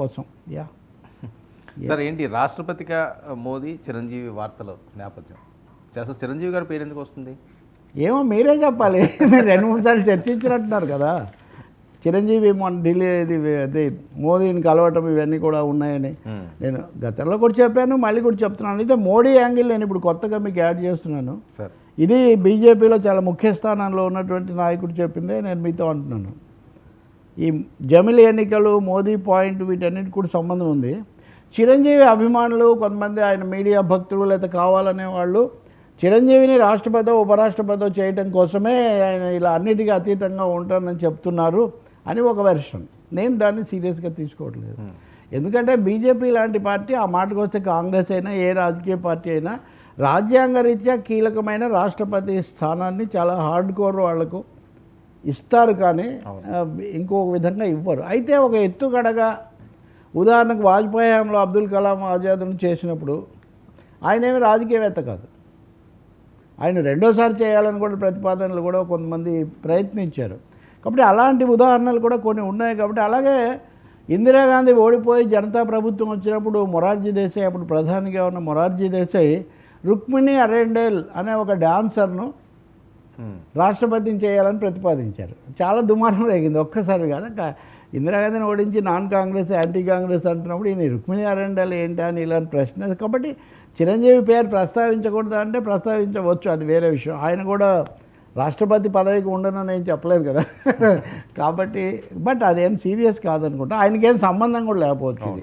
కోసం. Yeah sir, ఏంటి రాష్ట్రపతిగా మోదీ చిరంజీవి వార్తలు నేపథ్యం? అసలు చిరంజీవి గారి పేరు ఎందుకు వస్తుంది? ఏమో మీరే చెప్పాలి. మీరు 2-3 సార్లు చర్చించినట్టున్నారు కదా, చిరంజీవి మొన్న ఢిల్లీ అది మోదీని కలవటం ఇవన్నీ కూడా ఉన్నాయని. నేను గతంలో కూడా చెప్పాను, మళ్ళీ కూడా చెప్తున్నాను. అయితే మోడీ యాంగిల్ నేను ఇప్పుడు కొత్తగా మీకు యాడ్ చేస్తున్నాను. ఇది బీజేపీలో చాలా ముఖ్య స్థానంలో ఉన్నటువంటి నాయకుడు చెప్పిందే నేను మీతో అంటున్నాను. ఈ జమిలి ఎన్నికలు, మోదీ పాయింట్, వీటన్నిటికి కూడా సంబంధం ఉంది. చిరంజీవి అభిమానులు కొంతమంది, ఆయన మీడియా భక్తులు లేదా కావాలనే వాళ్ళు చిరంజీవిని రాష్ట్రపతి ఉపరాష్ట్రపతి చేయడం కోసమే ఆయన ఇలా అన్నిటికీ అతీతంగా ఉంటానని చెప్తున్నారు అని ఒక వెర్షన్. నేను దాన్ని సీరియస్గా తీసుకోవట్లేదు. ఎందుకంటే బీజేపీ లాంటి పార్టీ, ఆ మాటకు వస్తే కాంగ్రెస్ అయినా ఏ రాజకీయ పార్టీ అయినా, రాజ్యాంగ రీత్యా కీలకమైన రాష్ట్రపతి స్థానాన్ని చాలా హార్డ్ కోర్ వాళ్లకు ఇస్తారు, కానీ ఇంకొక విధంగా ఇవ్వరు. అయితే ఒక ఎత్తుగడగా, ఉదాహరణకు వాజ్పేయి హయాంలో అబ్దుల్ కలాం ఆజాద్ను చేసినప్పుడు ఆయన ఏమి రాజకీయవేత్త కాదు. ఆయన రెండోసారి చేయాలని కూడా ప్రతిపాదనలు కూడా కొంతమంది ప్రయత్నించారు. కాబట్టి అలాంటి ఉదాహరణలు కూడా కొన్ని ఉన్నాయి. కాబట్టి అలాగే ఇందిరాగాంధీ ఓడిపోయి జనతా ప్రభుత్వం వచ్చినప్పుడు మొరార్జీ దేశాయ్, అప్పుడు ప్రధానిగా ఉన్న మొరార్జీ దేశాయ్, రుక్మిణి అరెండేల్ అనే ఒక డాన్సర్ను రాష్ట్రపతిని చేయాలని ప్రతిపాదించారు. చాలా దుమారం రేగింది. ఒక్కసారి కాదు, ఇందిరాగాంధీని ఓడించి నాన్ కాంగ్రెస్, యాంటీ కాంగ్రెస్ అంటున్నప్పుడు ఈయన రుక్మిణి అరెండేల్ ఏంటి అని ఇలాంటి ప్రశ్న. కాబట్టి చిరంజీవి పేరు ప్రస్తావించకూడదు అంటే ప్రస్తావించవచ్చు, అది వేరే విషయం. ఆయన కూడా రాష్ట్రపతి పదవికి ఉండనని నేను చెప్పలేదు కదా. కాబట్టి బట్ అదేం సీరియస్ కాదనుకుంటా, ఆయనకేం సంబంధం కూడా లేకపోతుంది.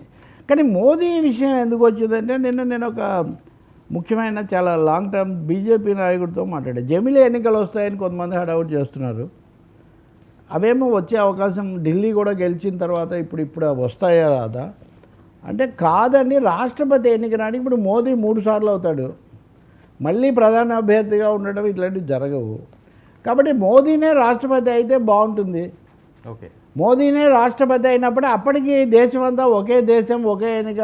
కానీ మోదీ విషయం ఎందుకు వచ్చిందంటే, నేను ఒక ముఖ్యమైన చాలా లాంగ్ టర్మ్ బీజేపీ నాయకుడితో మాట్లాడాను. జమిలీ ఎన్నికలు వస్తాయని కొంతమంది హడావుట్ చేస్తున్నారు. అవేమో వచ్చే అవకాశం, ఢిల్లీ కూడా గెలిచిన తర్వాత ఇప్పుడు వస్తాయా రాదా అంటే కాదండి. రాష్ట్రపతి ఎన్నిక నాటికి ఇప్పుడు మోదీ 3 సార్లు అవుతాడు, మళ్ళీ ప్రధాన అభ్యర్థిగా ఉండడం ఇట్లాంటివి జరగవు. కాబట్టి మోదీనే రాష్ట్రపతి అయితే బాగుంటుంది. మోదీనే రాష్ట్రపతి అయినప్పుడే అప్పటికి దేశమంతా ఒకే దేశం, ఒకే ఎన్నిక,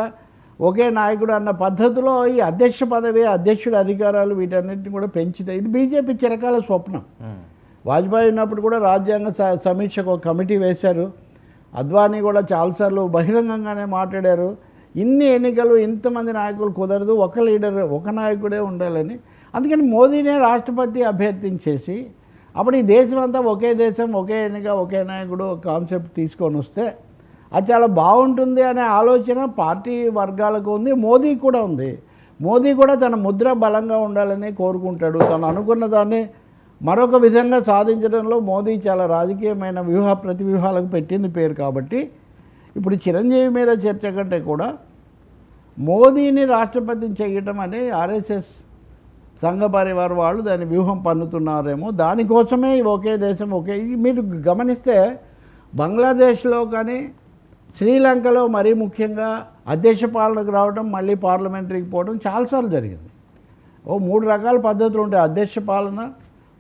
ఒకే నాయకుడు అన్న పద్ధతిలో ఈ అధ్యక్ష పదవి, అధ్యక్షుడి అధికారాలు వీటన్నిటిని కూడా పెంచుతాయి. ఇది బీజేపీ చిరకాల స్వప్నం. వాజ్పేయి ఉన్నప్పుడు కూడా రాజ్యాంగ సమీక్షకు ఒక కమిటీ వేశారు. అద్వానీ కూడా చాలాసార్లు బహిరంగంగానే మాట్లాడారు, ఇన్ని ఎన్నికలు, ఇంతమంది నాయకులు కుదరదు, ఒక లీడర్, ఒక నాయకుడే ఉండాలని. అందుకని మోదీనే రాష్ట్రపతి అభ్యర్థించేసి అప్పుడు ఈ దేశం అంతా ఒకే దేశం, ఒకే ఎన్నిక, ఒకే నాయకుడు కాన్సెప్ట్ తీసుకొని వస్తే అది చాలా బాగుంటుంది అనే ఆలోచన పార్టీ వర్గాలకు ఉంది, మోదీ కూడా ఉంది. మోదీ కూడా తన ముద్ర బలంగా ఉండాలని కోరుకుంటాడు. తను అనుకున్న దాన్ని మరొక విధంగా సాధించడంలో మోదీ చాలా రాజకీయమైన ప్రతివ్యూహాలకు పెట్టింది పేరు. కాబట్టి ఇప్పుడు చిరంజీవి మీద చర్చ కంటే కూడా మోదీని రాష్ట్రపతిని చేయటం అనే ఆర్ఎస్ఎస్ సంఘ పరివార వాళ్ళు దాని వ్యూహం పన్నుతున్నారేమో. దానికోసమే ఒకే దేశం, ఒకే. మీరు గమనిస్తే బంగ్లాదేశ్లో కానీ శ్రీలంకలో మరీ ముఖ్యంగా అధ్యక్ష పాలనకు రావడం, మళ్ళీ పార్లమెంటరీకి పోవడం చాలాసార్లు జరిగింది. 3 రకాల పద్ధతులు ఉంటాయి: అధ్యక్ష పాలన,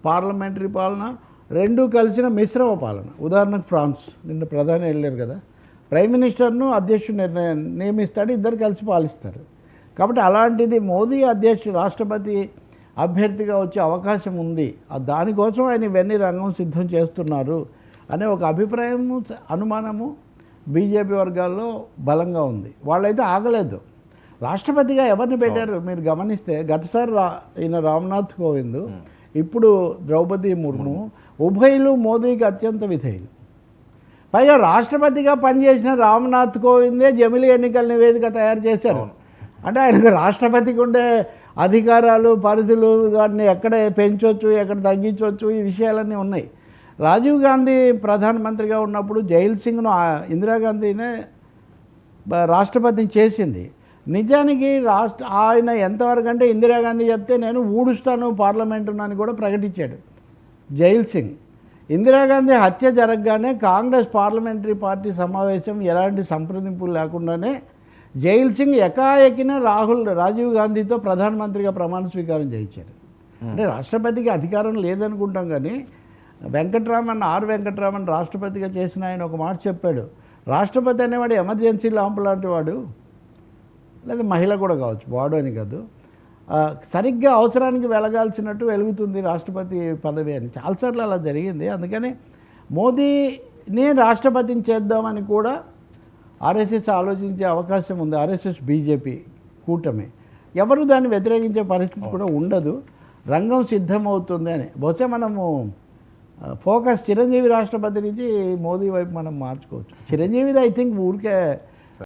పార్లమెంటరీ పాలన, రెండూ కలిసిన మిశ్రమ పాలన. ఉదాహరణకు ఫ్రాన్స్, నిన్న ప్రధాని వెళ్ళారు కదా, ప్రైమ్ మినిస్టర్ను అధ్యక్షుడు నియమిస్తాడు, ఇద్దరు కలిసి పాలిస్తారు. కాబట్టి అలాంటిది మోదీ రాష్ట్రపతి అభ్యర్థిగా వచ్చే అవకాశం ఉంది. దానికోసం ఆయన ఇవన్నీ రంగం సిద్ధం చేస్తున్నారు అనే ఒక అభిప్రాయము, అనుమానము బీజేపీ వర్గాల్లో బలంగా ఉంది. వాళ్ళైతే ఆగలేదు. రాష్ట్రపతిగా ఎవరిని పెట్టారు మీరు గమనిస్తే, గతసారి ఈయన రామ్నాథ్ కోవింద్, ఇప్పుడు ద్రౌపది ముర్ము, ఉభయులు మోదీకి అత్యంత విధేయులు. పైగా రాష్ట్రపతిగా పనిచేసిన రామ్నాథ్ కోవిందే జమిలీ ఎన్నికల నివేదిక తయారు చేశారు. అంటే ఆయనకు రాష్ట్రపతికి ఉండే అధికారాలు, పరిధులు, వాటిని ఎక్కడ పెంచవచ్చు, ఎక్కడ తగ్గించవచ్చు, ఈ విషయాలన్నీ ఉన్నాయి. రాజీవ్ గాంధీ ప్రధానమంత్రిగా ఉన్నప్పుడు జైల్ సింగ్ను ఇందిరాగాంధీనే రాష్ట్రపతిని చేసింది. నిజానికి ఆయన ఎంతవరకు అంటే, ఇందిరాగాంధీ చెప్తే నేను ఊడుస్తాను పార్లమెంటును అని కూడా ప్రకటించాడు జైల్ సింగ్. ఇందిరాగాంధీ హత్య జరగగానే కాంగ్రెస్ పార్లమెంటరీ పార్టీ సమావేశం ఎలాంటి సంప్రదింపులు లేకుండానే జైల్ సింగ్ ఎకాఎకిన రాజీవ్ గాంధీతో ప్రధానమంత్రిగా ప్రమాణ స్వీకారం చేయించారు. అంటే రాష్ట్రపతికి అధికారం లేదనుకుంటాం, కానీ వెంకట్రామన్ రాష్ట్రపతిగా చేసిన ఆయన ఒక మాట చెప్పాడు, రాష్ట్రపతి అనేవాడు ఎమర్జెన్సీ లాంపు లాంటి వాడు, లేదా మహిళ కూడా కావచ్చు, వాడు అని కాదు, సరిగ్గా అవసరానికి వెలగాల్సినట్టు వెలుగుతుంది రాష్ట్రపతి పదవి అని. చాలాసార్లు అలా జరిగింది. అందుకని మోదీని రాష్ట్రపతిని చేద్దామని కూడా ఆర్ఎస్ఎస్ ఆలోచించే అవకాశం ఉంది. ఆర్ఎస్ఎస్ బీజేపీ కూటమి ఎవరు దాన్ని వ్యతిరేకించే పరిస్థితి కూడా ఉండదు. రంగం సిద్ధమవుతుంది అని బహుశా మనము ఫోకస్ చిరంజీవి రాష్ట్రపతి నుంచి మోదీ వైపు మనం మార్చుకోవచ్చు. చిరంజీవిది ఐ థింక్ ఊరికే